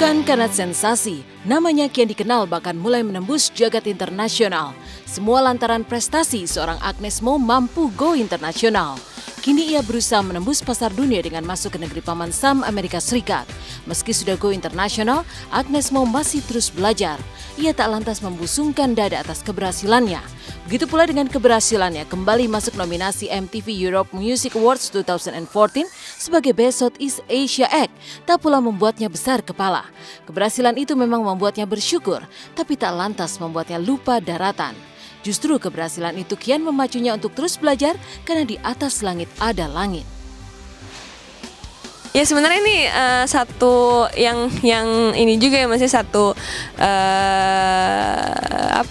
Bukan karena sensasi, namanya kian dikenal bahkan mulai menembus jagat internasional. Semua lantaran prestasi seorang Agnes Mo mampu go internasional. Kini ia berusaha menembus pasar dunia dengan masuk ke negeri Paman Sam, Amerika Serikat. Meski sudah go internasional, Agnes Mo masih terus belajar. Ia tak lantas membusungkan dada atas keberhasilannya. Begitu pula dengan keberhasilannya kembali masuk nominasi MTV Europe Music Awards 2014 sebagai Best Southeast Asia Act, tak pula membuatnya besar kepala. Keberhasilan itu memang membuatnya bersyukur, tapi tak lantas membuatnya lupa daratan. Justru keberhasilan itu kian memacunya untuk terus belajar karena di atas langit ada langit. Ya sebenarnya ini satu yang ini juga ya, masih satu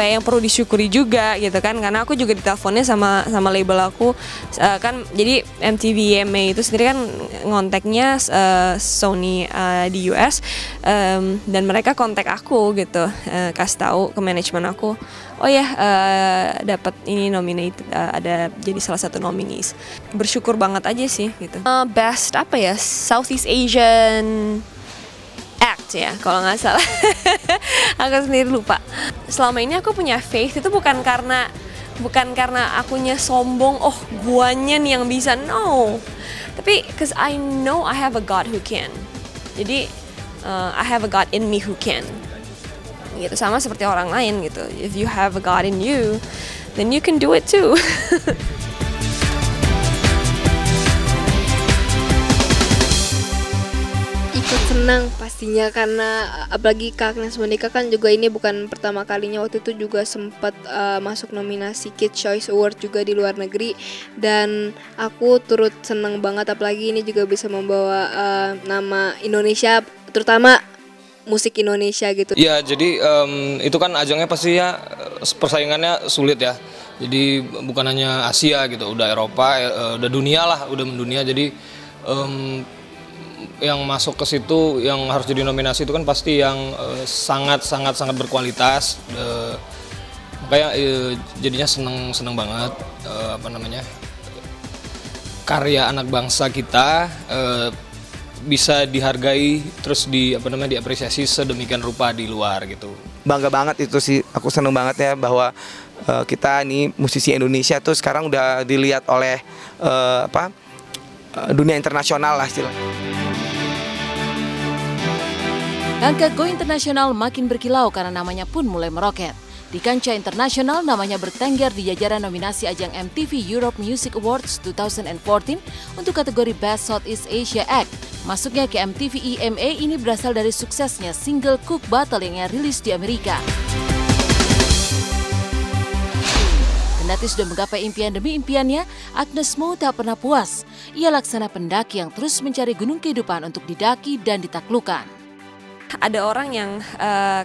yang perlu disyukuri juga gitu kan, karena aku juga diteleponnya sama label aku kan. Jadi MTV EMA itu sendiri kan ngonteknya Sony di US, dan mereka kontak aku gitu, kasih tahu ke manajemen aku, oh ya dapat ini nominated, ada jadi salah satu nominees. Bersyukur banget aja sih gitu. Best apa ya, Southeast Asian Act ya kalau nggak salah. Aku sendiri lupa. Selama ini aku punya faith itu bukan karena akunya sombong, oh guanya nih yang bisa, no. Tapi cause I know I have a God who can. Jadi I have a God in me who can. Gitu, sama seperti orang lain gitu. If you have a God in you, then you can do it too. Ikut senang pastinya, karena apalagi Kak Agnes Monica kan juga ini bukan pertama kalinya. Waktu itu juga sempat masuk nominasi Kids Choice Award juga di luar negeri, dan aku turut senang banget, apalagi ini juga bisa membawa nama Indonesia, terutama musik Indonesia gitu. Ya, jadi itu kan ajangnya pasti ya persaingannya sulit ya. Jadi bukan hanya Asia gitu, udah Eropa, udah dunia lah, udah mendunia. Jadi yang masuk ke situ, yang harus jadi nominasi itu kan pasti yang sangat berkualitas. Makanya jadinya seneng banget, karya anak bangsa kita bisa dihargai, terus diapresiasi sedemikian rupa di luar gitu. Bangga banget itu sih, aku seneng banget ya bahwa kita nih musisi Indonesia tuh sekarang udah dilihat oleh dunia internasional lah istilahnya. Angka go internasional makin berkilau karena namanya pun mulai meroket. Di kancah internasional, namanya bertengger di jajaran nominasi ajang MTV Europe Music Awards 2014 untuk kategori Best Southeast Asia Act. Masuknya ke MTV EMA ini berasal dari suksesnya single Cook Battle yang rilis di Amerika. Kendati sudah menggapai impian demi impiannya, Agnes Mo tak pernah puas. Ia laksana pendaki yang terus mencari gunung kehidupan untuk didaki dan ditaklukkan. Ada orang yang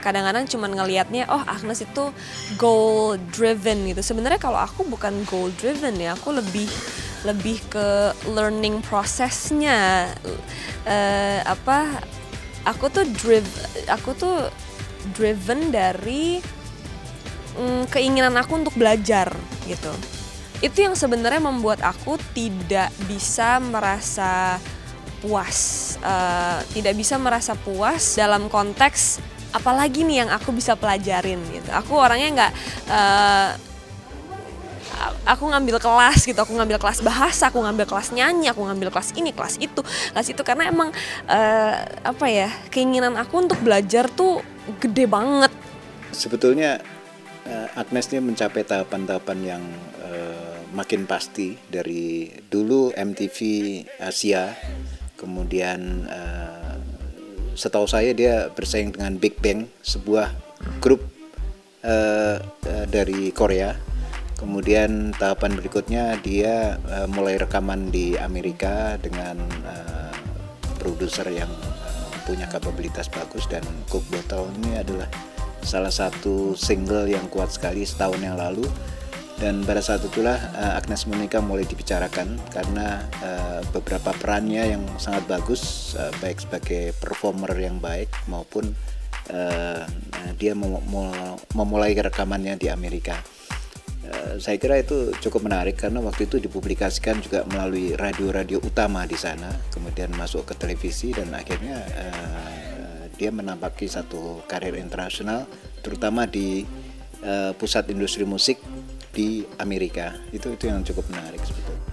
kadang-kadang cuma ngelihatnya, oh Agnes itu goal driven gitu. Sebenarnya kalau aku bukan goal driven ya, aku lebih ke learning prosesnya. Aku tuh driven dari keinginan aku untuk belajar gitu. Itu yang sebenarnya membuat aku tidak bisa merasa puas, dalam konteks apalagi nih yang aku bisa pelajarin gitu. Aku orangnya aku ngambil kelas gitu, aku ngambil kelas bahasa, aku ngambil kelas nyanyi, aku ngambil kelas ini, kelas itu karena emang keinginan aku untuk belajar tuh gede banget. Sebetulnya Agnes ini mencapai tahapan-tahapan yang makin pasti dari dulu MTV Asia. Kemudian setahu saya dia bersaing dengan Big Bang, sebuah grup dari Korea. Kemudian tahapan berikutnya dia mulai rekaman di Amerika dengan produser yang punya kapabilitas bagus, dan Cook Battle ini adalah salah satu single yang kuat sekali setahun yang lalu. Dan pada saat itulah Agnes Monica mulai dibicarakan karena beberapa perannya yang sangat bagus, baik sebagai performer yang baik maupun dia memulai rekamannya di Amerika. Saya kira itu cukup menarik karena waktu itu dipublikasikan juga melalui radio-radio utama di sana, kemudian masuk ke televisi, dan akhirnya dia menapaki satu karir internasional, terutama di pusat industri musik di Amerika. Itu yang cukup menarik sebetulnya.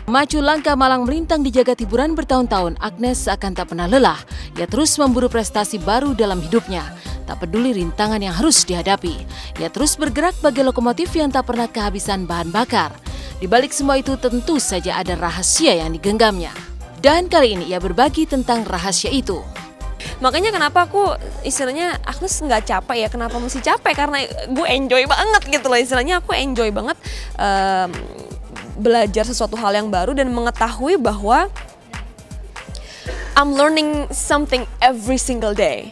Memacu langkah malang melintang di jagat hiburan bertahun-tahun, Agnes akan tak pernah lelah. Ia terus memburu prestasi baru dalam hidupnya. Tak peduli rintangan yang harus dihadapi. Ia terus bergerak bagai lokomotif yang tak pernah kehabisan bahan bakar. Di balik semua itu tentu saja ada rahasia yang digenggamnya. Dan kali ini ia berbagi tentang rahasia itu. Makanya kenapa aku istilahnya Agnes nggak capek ya, kenapa mesti capek? Karena gue enjoy banget gitu loh, istilahnya aku enjoy banget belajar sesuatu hal yang baru dan mengetahui bahwa I'm learning something every single day.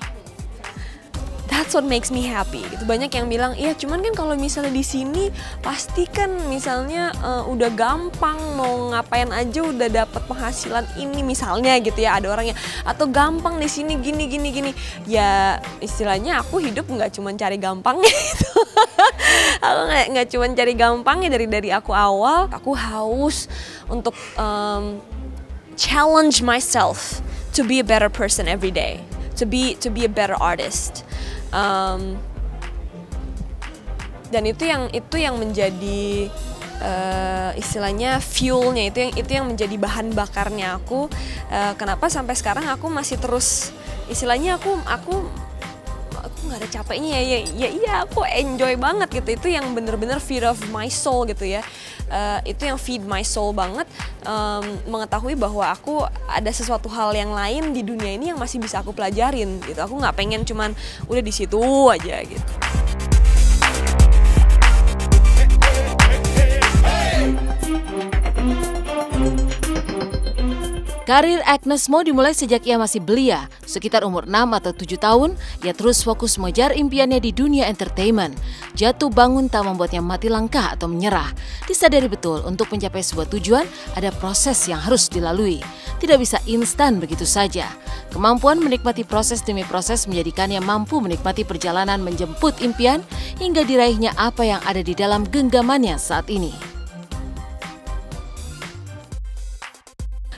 That's what makes me happy. Gitu. Banyak yang bilang, iya cuman kan kalau misalnya di sini pasti kan misalnya udah gampang, mau ngapain aja udah dapat penghasilan ini misalnya gitu ya, ada orangnya, atau gampang di sini gini. Ya istilahnya aku hidup nggak cuma cari gampangnya gitu. Aku nggak cuma cari gampangnya dari aku awal. Aku haus untuk challenge myself to be a better person every day, to be a better artist. Dan itu yang menjadi istilahnya fuelnya, itu yang menjadi bahan bakarnya aku. Kenapa sampai sekarang aku masih terus istilahnya aku nggak ada capeknya ya aku enjoy banget gitu. Itu yang bener-bener feed of my soul gitu ya. Itu yang feed my soul banget, mengetahui bahwa aku ada sesuatu hal yang lain di dunia ini yang masih bisa aku pelajarin gitu. Aku nggak pengen cuman udah di situ aja gitu. Karir Agnes Mo dimulai sejak ia masih belia. Sekitar umur 6 atau 7 tahun, ia terus fokus mengejar impiannya di dunia entertainment. Jatuh bangun tak membuatnya mati langkah atau menyerah. Disadari betul untuk mencapai sebuah tujuan, ada proses yang harus dilalui. Tidak bisa instan begitu saja. Kemampuan menikmati proses demi proses menjadikannya mampu menikmati perjalanan menjemput impian hingga diraihnya apa yang ada di dalam genggamannya saat ini.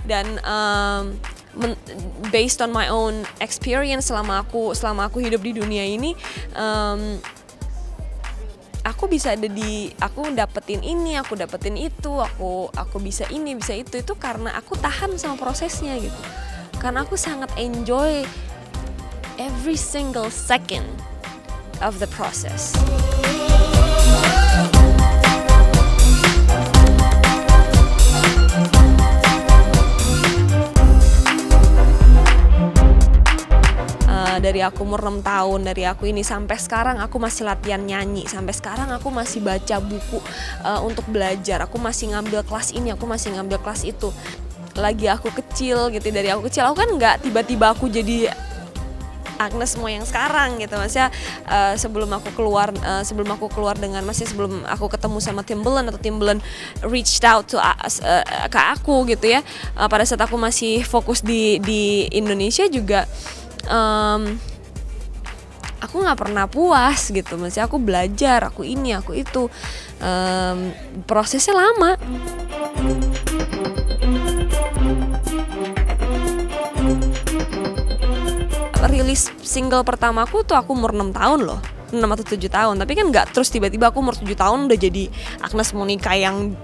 Dan based on my own experience selama aku hidup di dunia ini, aku bisa aku dapetin ini, aku dapetin itu, aku bisa ini, bisa itu karena aku tahan sama prosesnya gitu. Karena aku sangat enjoy every single second of the process. Dari aku umur 6 tahun, dari aku ini sampai sekarang aku masih latihan nyanyi, sampai sekarang aku masih baca buku untuk belajar, aku masih ngambil kelas ini, aku masih ngambil kelas itu. Lagi aku kecil gitu, dari aku kecil aku kan nggak tiba-tiba aku jadi Agnes Mo yang sekarang gitu, maksudnya sebelum aku keluar dengan sebelum aku ketemu sama Timbaland atau Timbaland reached out to ke aku gitu ya, pada saat aku masih fokus di Indonesia juga. Aku nggak pernah puas gitu, maksudnya aku belajar, aku ini, aku itu, prosesnya lama. Rilis single pertamaku tuh aku umur 6 tahun loh, 6 atau 7 tahun, tapi kan nggak terus tiba-tiba aku umur 7 tahun udah jadi Agnes Monica yang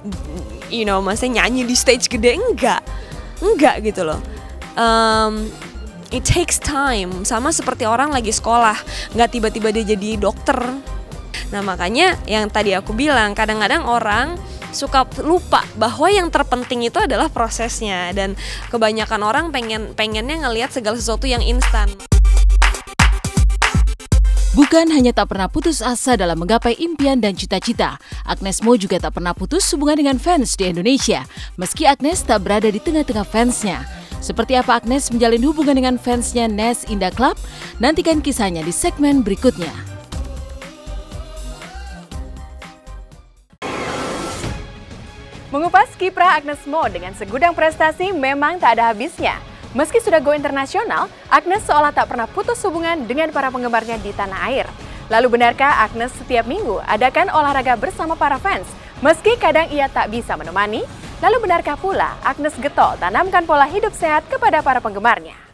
maksudnya nyanyi di stage gede, enggak gitu loh. It takes time, sama seperti orang lagi sekolah, nggak tiba-tiba dia jadi dokter. Nah makanya yang tadi aku bilang, kadang-kadang orang suka lupa bahwa yang terpenting itu adalah prosesnya, dan kebanyakan orang pengennya ngelihat segala sesuatu yang instan. Bukan hanya tak pernah putus asa dalam menggapai impian dan cita-cita, Agnes Mo juga tak pernah putus hubungan dengan fans di Indonesia, meski Agnes tak berada di tengah-tengah fansnya. Seperti apa Agnes menjalin hubungan dengan fansnya Nes Indah Club? Nantikan kisahnya di segmen berikutnya. Mengupas kiprah Agnes Mo dengan segudang prestasi memang tak ada habisnya. Meski sudah go internasional, Agnes seolah tak pernah putus hubungan dengan para penggemarnya di tanah air. Lalu benarkah Agnes setiap minggu adakan olahraga bersama para fans, meski kadang ia tak bisa menemani? Lalu benarkah pula Agnes getol tanamkan pola hidup sehat kepada para penggemarnya?